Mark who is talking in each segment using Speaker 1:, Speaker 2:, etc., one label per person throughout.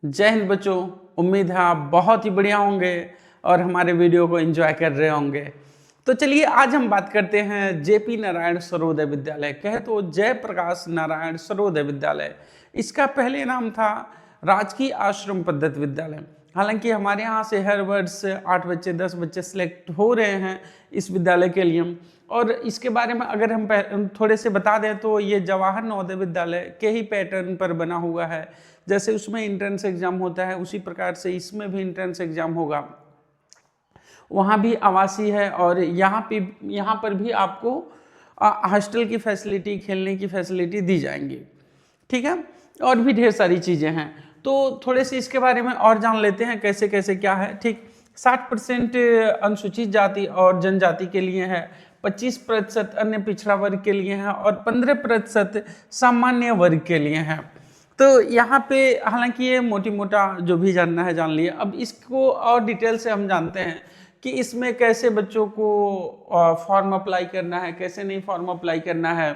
Speaker 1: जय हिंद बच्चों। उम्मीद है आप बहुत ही बढ़िया होंगे और हमारे वीडियो को एंजॉय कर रहे होंगे। तो चलिए आज हम बात करते हैं जेपी नारायण सर्वोदय विद्यालय, कहे तो जयप्रकाश नारायण सर्वोदय विद्यालय। इसका पहले नाम था राजकीय आश्रम पद्धति विद्यालय। हालांकि हमारे यहाँ से हर वर्ष 8 बच्चे 10 बच्चे सिलेक्ट हो रहे हैं इस विद्यालय के लिए। और इसके बारे में अगर हम थोड़े से बता दें तो ये जवाहर नवोदय विद्यालय के ही पैटर्न पर बना हुआ है। जैसे उसमें एंट्रेंस एग्जाम होता है उसी प्रकार से इसमें भी एंट्रेंस एग्जाम होगा। वहाँ भी आवासीय है और यहाँ पर भी आपको हॉस्टल की फैसिलिटी, खेलने की फैसिलिटी दी जाएंगी। ठीक है, और भी ढेर सारी चीज़ें हैं। तो थोड़े से इसके बारे में और जान लेते हैं कैसे कैसे क्या है। ठीक, 60% अनुसूचित जाति और जनजाति के लिए है, 25% अन्य पिछड़ा वर्ग के लिए है और 15% सामान्य वर्ग के लिए है। तो यहाँ पे हालांकि ये मोटी मोटा जो भी जानना है जान लिए। अब इसको और डिटेल से हम जानते हैं कि इसमें कैसे बच्चों को फॉर्म अप्लाई करना है, कैसे नहीं फॉर्म अप्लाई करना है।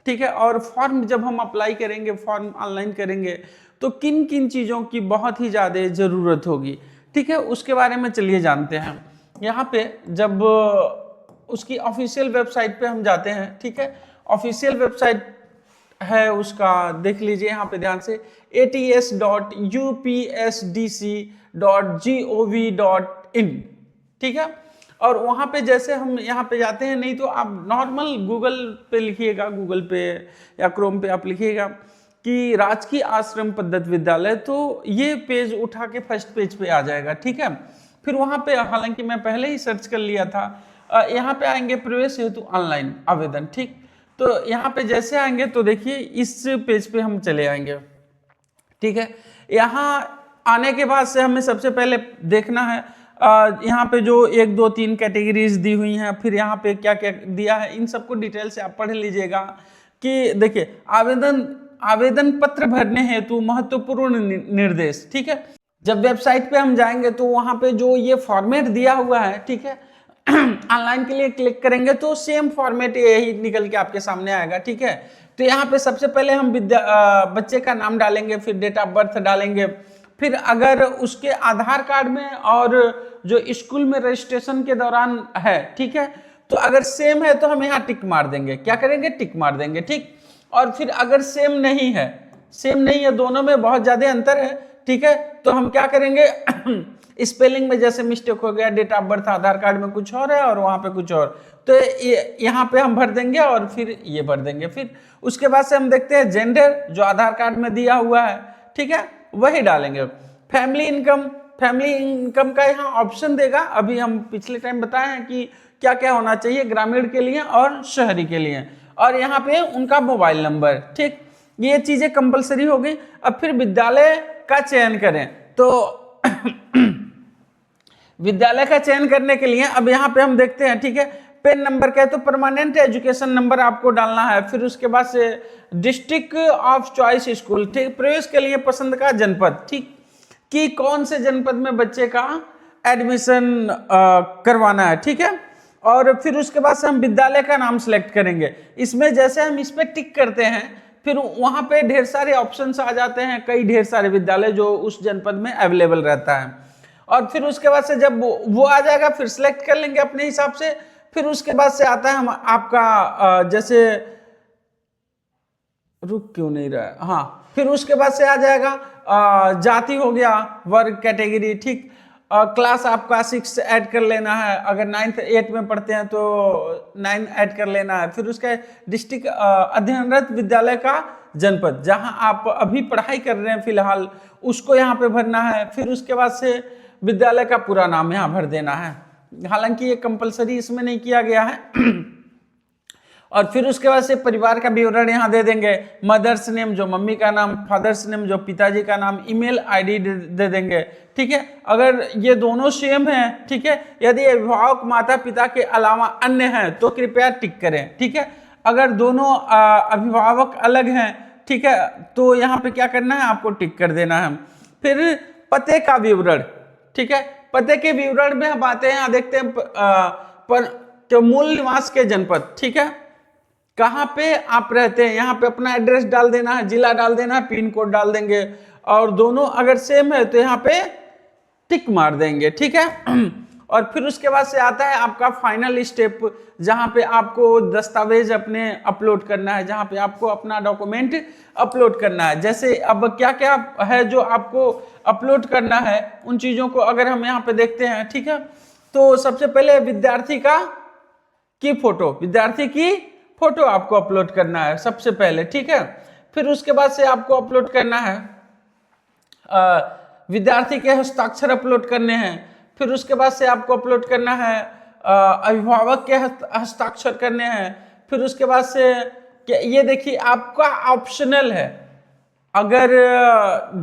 Speaker 1: ठीक है, और फॉर्म जब हम अप्लाई करेंगे, फॉर्म ऑनलाइन करेंगे तो किन किन चीज़ों की बहुत ही ज़्यादा ज़रूरत होगी। ठीक है, उसके बारे में चलिए जानते हैं। यहाँ पे जब उसकी ऑफिशियल वेबसाइट पे हम जाते हैं, ठीक है, ऑफिशियल वेबसाइट है उसका, देख लीजिए यहाँ पे ध्यान से, ats.upsdc.gov.in। ठीक है, और वहाँ पे जैसे हम यहाँ पे जाते हैं, नहीं तो आप नॉर्मल गूगल पे लिखिएगा, गूगल पे या क्रोम पे आप लिखिएगा कि राजकीय आश्रम पद्धति विद्यालय, तो ये पेज उठा के फर्स्ट पेज पे आ जाएगा। ठीक है, फिर वहाँ पे हालांकि मैं पहले ही सर्च कर लिया था, यहाँ पे आएंगे प्रवेश हेतु ऑनलाइन आवेदन। ठीक, तो यहाँ पे जैसे आएंगे तो देखिए इस पेज पे हम चले आएंगे। ठीक है, यहाँ आने के बाद से हमें सबसे पहले देखना है यहाँ पे जो 1 2 3 कैटेगरीज दी हुई हैं, फिर यहाँ पे क्या क्या दिया है, इन सबको डिटेल से आप पढ़ लीजिएगा। कि देखिए आवेदन पत्र भरने हेतु महत्वपूर्ण निर्देश। ठीक है, जब वेबसाइट पे हम जाएंगे तो वहाँ पे जो ये फॉर्मेट दिया हुआ है, ठीक है, ऑनलाइन के लिए क्लिक करेंगे तो सेम फॉर्मेट यही निकल के आपके सामने आएगा। ठीक है, तो यहाँ पे सबसे पहले हम बच्चे का नाम डालेंगे, फिर डेट ऑफ बर्थ डालेंगे, फिर अगर उसके आधार कार्ड में और जो स्कूल में रजिस्ट्रेशन के दौरान है, ठीक है, तो अगर सेम है तो हम यहाँ टिक मार देंगे। क्या करेंगे? टिक मार देंगे। ठीक, और फिर अगर सेम नहीं है, दोनों में बहुत ज्यादा अंतर है, ठीक है, तो हम क्या करेंगे स्पेलिंग में जैसे मिस्टेक हो गया, date of birth Aadhaar card में कुछ और है और वहां पे कुछ और, तो यहाँ पे हम भर देंगे और फिर ये भर देंगे। फिर उसके बाद से हम देखते हैं जेंडर जो आधार कार्ड में दिया हुआ है, ठीक है, वही डालेंगे। फैमिली इनकम का यहाँ ऑप्शन देगा। अभी हम पिछले टाइम बताए हैं कि क्या क्या होना चाहिए ग्रामीण के लिए और शहरी के लिए, और यहाँ पे उनका मोबाइल नंबर। ठीक, ये चीजें कंपलसरी हो गई। अब फिर विद्यालय का चयन करें, तो विद्यालय का चयन करने के लिए अब यहाँ पे हम देखते हैं, ठीक है, पेन नंबर का है तो परमानेंट एजुकेशन नंबर आपको डालना है। फिर उसके बाद से डिस्ट्रिक्ट ऑफ चॉइस स्कूल, ठीक, प्रवेश के लिए पसंद का जनपद, ठीक, कि कौन से जनपद में बच्चे का एडमिशन करवाना है। ठीक है, और फिर उसके बाद से हम विद्यालय का नाम सिलेक्ट करेंगे। इसमें जैसे हम इस पे टिक करते हैं फिर वहां पे ढेर सारे ऑप्शंस आ जाते हैं, कई ढेर सारे विद्यालय जो उस जनपद में अवेलेबल रहता है। और फिर उसके बाद से जब वो आ जाएगा फिर सिलेक्ट कर लेंगे अपने हिसाब से। फिर उसके बाद से आता है हम आपका जैसे रुक क्यों नहीं रहा है, हाँ, फिर उसके बाद से आ जाएगा जाति हो गया, वर्ग कैटेगरी, ठीक, क्लास आपका 6 ऐड कर लेना है, अगर 9th 8 में पढ़ते हैं तो 9 ऐड कर लेना है। फिर उसका डिस्ट्रिक्ट अध्ययनरत विद्यालय का जनपद जहां आप अभी पढ़ाई कर रहे हैं फिलहाल, उसको यहाँ पे भरना है। फिर उसके बाद से विद्यालय का पूरा नाम यहाँ भर देना है। हालांकि ये कंपलसरी इसमें नहीं किया गया है। और फिर उसके बाद से परिवार का विवरण यहाँ दे देंगे, मदर्स नेम जो मम्मी का नाम, फादर्स नेम जो पिताजी का नाम, ईमेल आईडी दे देंगे। ठीक है, अगर ये दोनों सेम हैं, ठीक है, यदि अभिभावक माता पिता के अलावा अन्य हैं तो कृपया टिक करें। ठीक है, अगर दोनों अभिभावक अलग हैं, ठीक है, तो यहाँ पे क्या करना है, आपको टिक कर देना है। फिर पते का विवरण, ठीक है, पते के विवरण में हम आते हैं, यहाँ देखते हैं पर मूल निवास के जनपद, ठीक है, कहाँ पे आप रहते हैं, यहाँ पे अपना एड्रेस डाल देना है, जिला डाल देना है, पिन कोड डाल देंगे, और दोनों अगर सेम है तो यहाँ पे टिक मार देंगे, ठीक है। और फिर उसके बाद से आता है आपका फाइनल स्टेप, जहां पे आपको दस्तावेज अपने अपलोड करना है, जहां पे आपको अपना डॉक्यूमेंट अपलोड करना है। जैसे अब क्या क्या है जो आपको अपलोड करना है, उन चीजों को अगर हम यहाँ पे देखते हैं, ठीक है। तो सबसे पहले विद्यार्थी की फोटो आपको अपलोड करना है सबसे पहले, ठीक है। फिर उसके बाद से आपको अपलोड करना है विद्यार्थी के हस्ताक्षर अपलोड करने हैं। फिर उसके बाद से आपको अपलोड करना है अभिभावक के हस्ताक्षर करने हैं। फिर उसके बाद से ये देखिए आपका ऑप्शनल है, अगर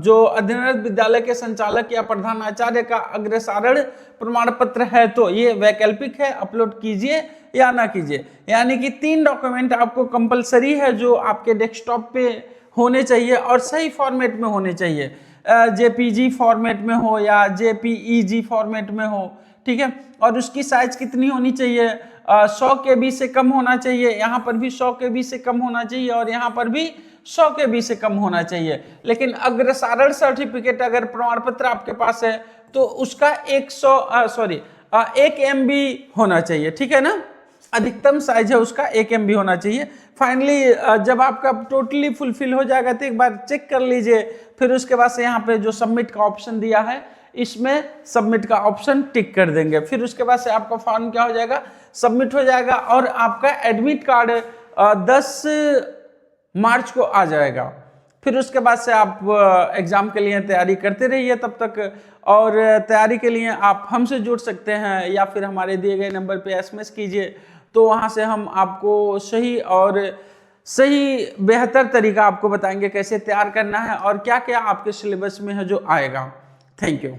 Speaker 1: जो अध्ययनरत विद्यालय के संचालक या प्रधानाचार्य का अग्रसारण प्रमाण पत्र है तो ये वैकल्पिक है, अपलोड कीजिए या ना कीजिए। यानी कि 3 डॉक्यूमेंट आपको कंपलसरी है जो आपके डेस्कटॉप पे होने चाहिए और सही फॉर्मेट में होने चाहिए, जेपीजी फॉर्मेट में हो या जेपीईजी फॉर्मेट में हो, ठीक है। और उसकी साइज कितनी होनी चाहिए, 100 KB से कम होना चाहिए, यहाँ पर भी 100 KB से कम होना चाहिए और यहाँ पर भी 100 KB से कम होना चाहिए। लेकिन अग्रसारण सर्टिफिकेट अगर प्रमाण पत्र आपके पास है तो उसका 1 MB होना चाहिए, ठीक है ना। अधिकतम साइज है उसका 1 MB होना चाहिए। फाइनली जब आपका टोटली फुलफिल हो जाएगा तो एक बार चेक कर लीजिए। फिर उसके बाद से यहाँ पे जो सबमिट का ऑप्शन दिया है इसमें सबमिट का ऑप्शन टिक कर देंगे। फिर उसके बाद से आपका फॉर्म क्या हो जाएगा, सबमिट हो जाएगा और आपका एडमिट कार्ड 10 मार्च को आ जाएगा। फिर उसके बाद से आप एग्जाम के लिए तैयारी करते रहिए तब तक, और तैयारी के लिए आप हमसे जुड़ सकते हैं या फिर हमारे दिए गए नंबर पे SMS कीजिए, तो वहाँ से हम आपको सही बेहतर तरीका आपको बताएंगे कैसे तैयार करना है और क्या क्या आपके सिलेबस में है जो आएगा। Thank you.